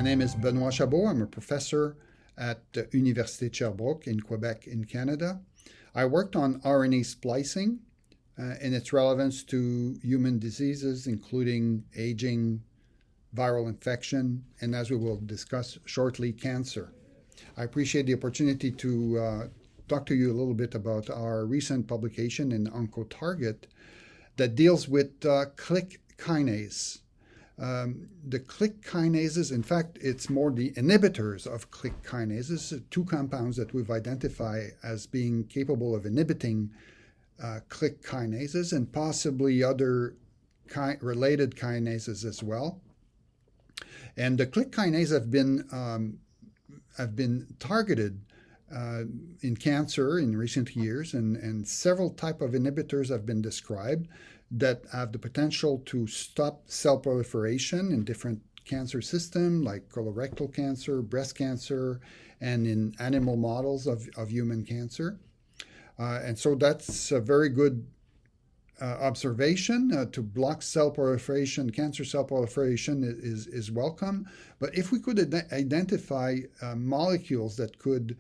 name is Benoit Chabot. I'm a professor at the Université de Sherbrooke in Quebec in Canada. I worked on RNA splicing and its relevance to human diseases, including aging, viral infection, and as we will discuss shortly, cancer. I appreciate the opportunity to talk to you a little bit about our recent publication in Oncotarget that deals with click kinase. The click kinases, in fact, it's more the inhibitors of click kinases, two compounds that we've identified as being capable of inhibiting click kinases and possibly other related kinases as well. And the click kinase have been targeted in cancer in recent years, and several types of inhibitors have been described that have the potential to stop cell proliferation in different cancer systems like colorectal cancer, breast cancer, and in animal models of human cancer. And so that's a very good observation. To block cell proliferation, cancer cell proliferation is welcome. But if we could identify molecules that could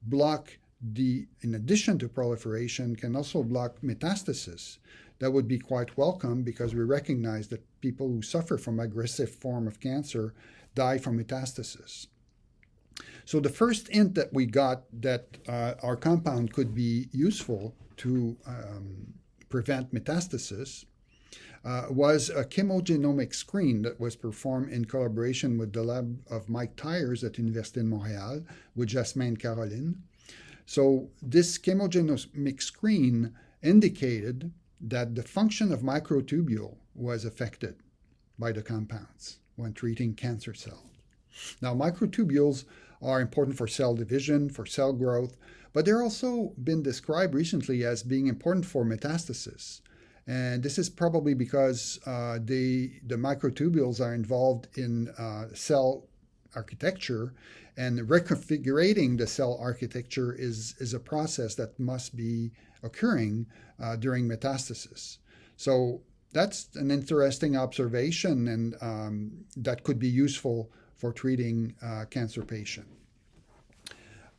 block in addition to proliferation, can also block metastasis, that would be quite welcome, because we recognize that people who suffer from aggressive form of cancer die from metastasis. So the first hint that we got that our compound could be useful to prevent metastasis was a chemogenomic screen that was performed in collaboration with the lab of Mike Tyers at Université de Montréal with Jasmin and Caroline. So this chemogenomic screen indicated that the function of microtubule was affected by the compounds when treating cancer cells. Now, microtubules are important for cell division, for cell growth, but they're also been described recently as being important for metastasis. And this is probably because the microtubules are involved in cell architecture, and reconfiguring the cell architecture is a process that must be occurring during metastasis. So that's an interesting observation, and that could be useful for treating cancer patients.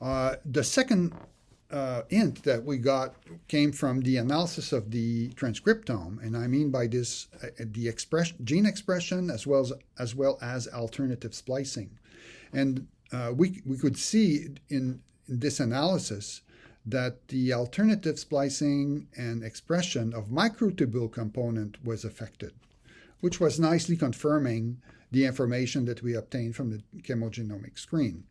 The second hint that we got came from the analysis of the transcriptome, and I mean by this the gene expression as well as alternative splicing. And we could see in this analysis that the alternative splicing and expression of microtubule component was affected, which was nicely confirming the information that we obtained from the chemogenomic screen.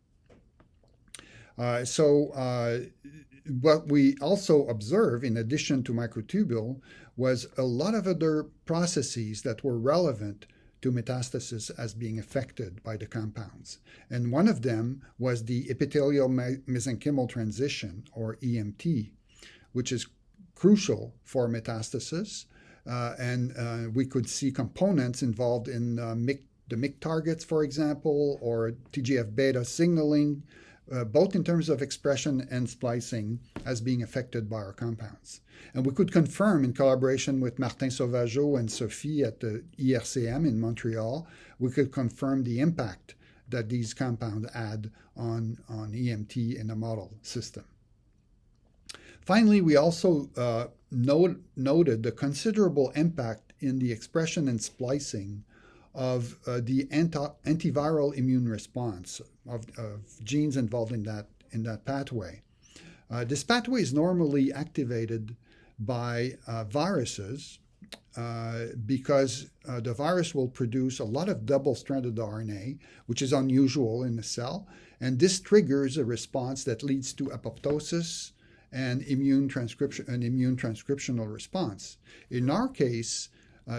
What we also observed, in addition to microtubule, was a lot of other processes that were relevant to metastasis as being affected by the compounds. And one of them was the epithelial-mesenchymal transition, or EMT, which is crucial for metastasis. And we could see components involved in the MYC targets, for example, or TGF-beta signaling, both in terms of expression and splicing, as being affected by our compounds. And we could confirm, in collaboration with Martin Sauvageau and Sophie at the IRCM in Montreal, we could confirm the impact that these compounds had on EMT in a model system. Finally, we also noted the considerable impact in the expression and splicing of the antiviral immune response of genes involved in that pathway. This pathway is normally activated by viruses because the virus will produce a lot of double-stranded RNA, which is unusual in the cell, and this triggers a response that leads to apoptosis and immune transcriptional response. In our case,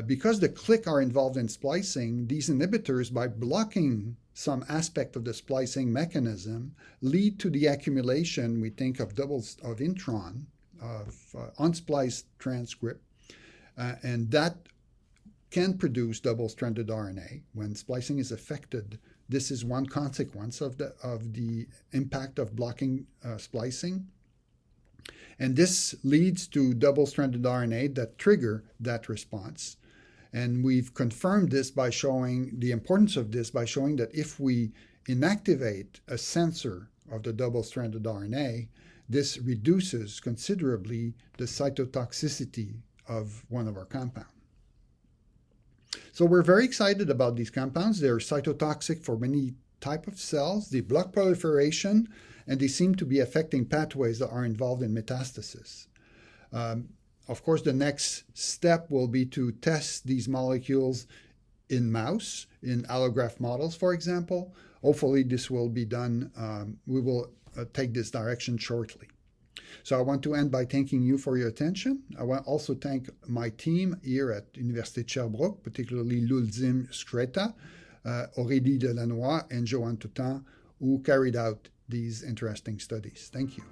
because the click are involved in splicing, these inhibitors, by blocking some aspect of the splicing mechanism, lead to the accumulation, we think, of doubles of intron, of unspliced transcript, and that can produce double-stranded RNA. When splicing is affected, this is one consequence of the impact of blocking splicing. And this leads to double-stranded RNA that trigger that response. And we've confirmed this by showing the importance of this by showing that if we inactivate a sensor of the double-stranded RNA, this reduces considerably the cytotoxicity of one of our compounds. So we're very excited about these compounds. They're cytotoxic for many types of cells. They block proliferation, and they seem to be affecting pathways that are involved in metastasis. Of course, the next step will be to test these molecules in mouse, in allograft models, for example. Hopefully, this will be done. We will take this direction shortly. So I want to end by thanking you for your attention. I want to also thank my team here at Université de Sherbrooke, particularly Lulzim Skreta, Aurélie Delannoy, and Joanne Toutan, who carried out these interesting studies. Thank you.